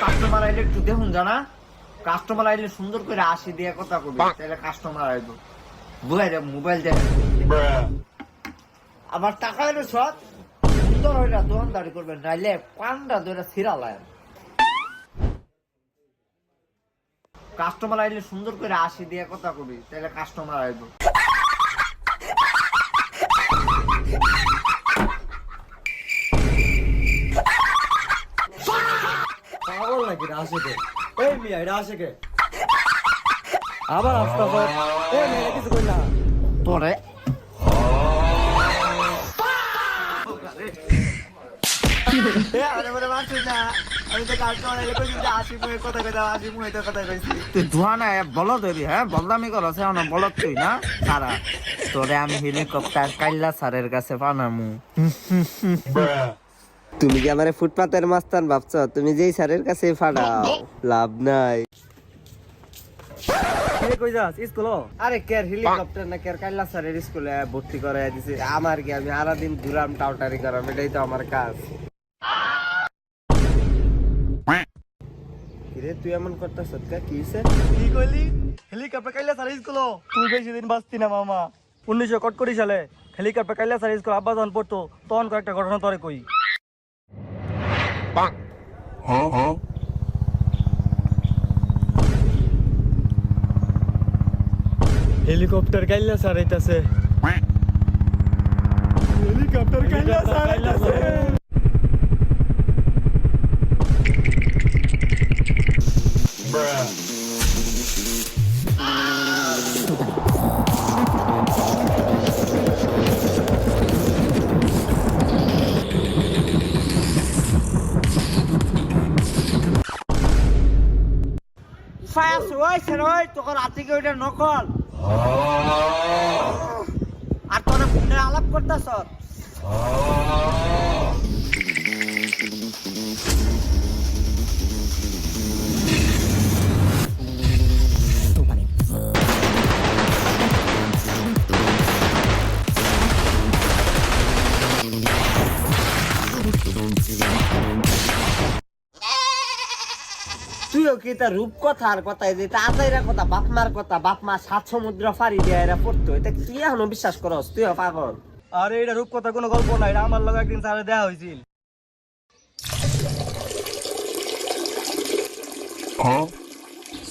Customer আইলে একটু দেখুন জানা, কাস্টমার আইলে সুন্দর করে আসি দিয়ে কথা কবি, তাহলে কাস্টমার আইব বুঝাই দে মোবাইল দেখ আমার টাকা এলো সব সুন্দর হইলা দোকানদারি করবেন, নাইলে পান্ডা ধরে ছিড়ালায়। কাস্টমার আইলে সুন্দর করে আসি দিয়ে কথা কবি, তাহলে কাস্টমার আইব। পাগল নাকি আশেকে? এই মিয়া এটা আশেকে আবার আসতে হবে। এই মেয়ে কিছু কই না তোরে আমি হেলিকপ্টার কাইল্লা স্যারের কাছে পানামু। তুমি কি আমারে ফুটপাতের মাস্তান ভাবছো? তুমি যেই স্যারের কাছে ফাড়াও লাভ নাই। কই যাস স্কুল? আরে কেয়ার হেলিকপ্টার না কেয়ার কাইল্লা স্যারের স্কুলে ভর্তি করে দিছে। আমার কি, আমি সারাদিন ঘুরাম টাউটারি করাম, এটাই তো আমার কাজ। কিরে তুই এমন করতেছ কি হইছে? কি কইলি? হেলিকপ্টার কাইলা স্যার স্কুল? তুই বেশি দিন বাঁচতি না মামা। 1941 সালে হেলিকপ্টার কাইলা স্যার স্কুল আব্বা যখন পড়তো তখন কয়েকটা ঘটনা তোরে কই। হেলিকপ্টার কাইল্লা স্যার আইতাছে। হেলিকপ্টার কাইল্লা স্যার আইতাছে। তোকে রাতে কি ওইটা নকল আর তোরা ফোনে আলাপ করতেছ? তুইও কি তা রূপ কথা আর কথা তাড়াতাড়ি কথা, বাপ মার কথা, বাপ মা 7 সমুদ্র ফাড়ি দিয়ে এরা পড়তো, এটা কি এখনো বিশ্বাস করস? তুইও পাগল? আরে এটা রূপকথা কোনো গল্প না, এটা আমার লগে একদিন স্যারে দেখা হয়েছিল।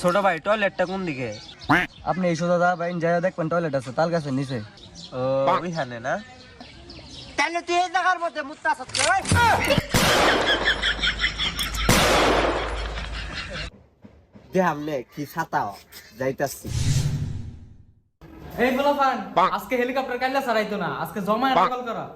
ছোট ভাই টয়লেটটা কোন দিকে? আপনি এই সোজা যাবেন, যাই দেখবেন টয়লেট আছে তাল গাছের নিচে। ও ওইখানে না? তাহলে তুই এই জায়গার মধ্যে মুত্তা সত্যি দেখামনে কি ছাতাও যাইতাছি। এই গোলাপান, আজকে হেলিকপ্টার কাইল্লা ছাড়াইতো না, আজকে জমায় নকল করা।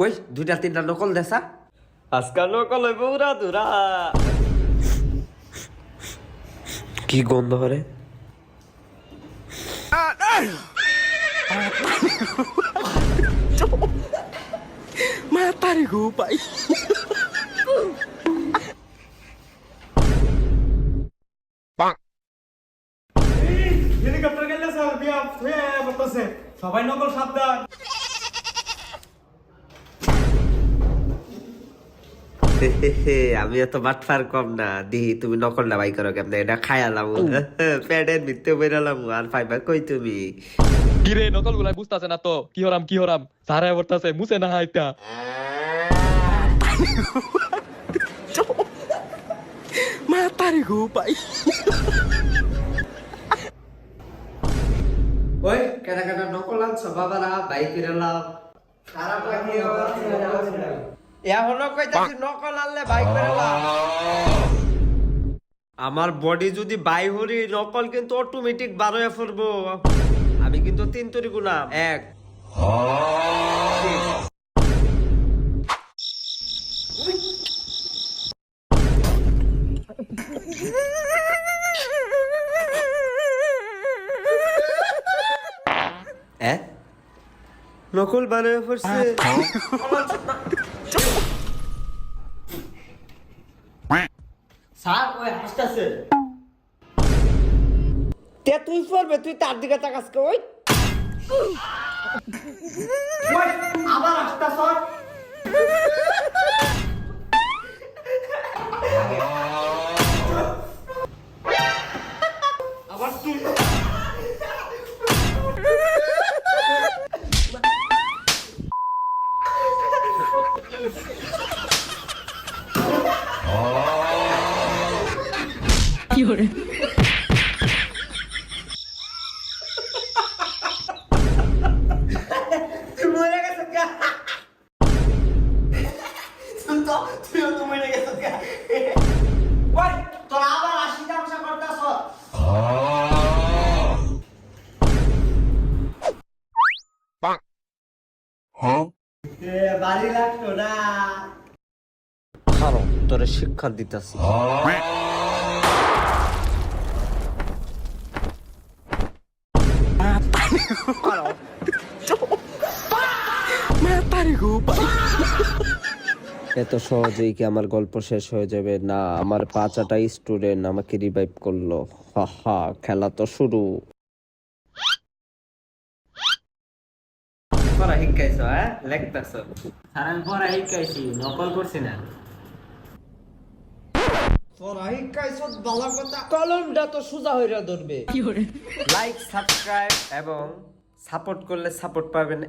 ওই 2-3টা নকল দেশা আজকাল নকল হইব উড়া দুরা। কি গন্ধ হরে? মাতারি গো পাই। হেলিকপ্টার কাইল্লা স্যার বিয়া হয়ে বলতেছে, সবাই নকল সাবধান। আমি এত বাটফার কম না, দিহি তুমি নকলটা বাই করো কেমনে? এটা খায়ালাম প্যাডের ভিতরে বেরালাম আর ফাইবার কই তুমি? কিরে নকল গুলাই বুঝতাছে না তো কি হরাম সারা বলতাছে মুছে না হাইতা। মাতারি গো পাই। ওই কেনা কেনা নকল আনছো বাবারা, বাইক বেরালাম খারাপ লাগে। এখনো কইতাছি নকল আনলে বাইক বেরালাম। আমার বডি যদি বাই হরি নকল কিন্তু অটোমেটিক 12 হয়ে পড়বো। আমি কিন্তু 3 তরি গুলাম 1 নকল বানায় পড়ছে। স্যার ওই হাসতাছে তে তুই পড়বে তুই তার দিকে তাকাস কে ওই ওই আবার হাসতাছ আবার তুই তুই মরে গেছ কে তুই তো মরে গেছ কে ওই তোর আবার হাসি তামাশা করতাছ বাড়ি লাগতো না খারো তোরে শিক্ষা দিতাছি এত সহজেই কি আমার গল্প শেষ হয়ে যাবে না আমার 5টা স্টুডেন্ট আমাকে রিভাইভ করলো হা হা খেলা তো শুরু পড়া শিখাইছ হ্যাঁ লেখতাছ স্যার আমি পড়া শিখাইছি নকল করছি না পড়া শিখাইছ ভালো কথা কলমটা তো সোজা হইরা ধরবে লাইক সাবস্ক্রাইব এবং সাপোর্ট করলে সাপোর্ট পাবেন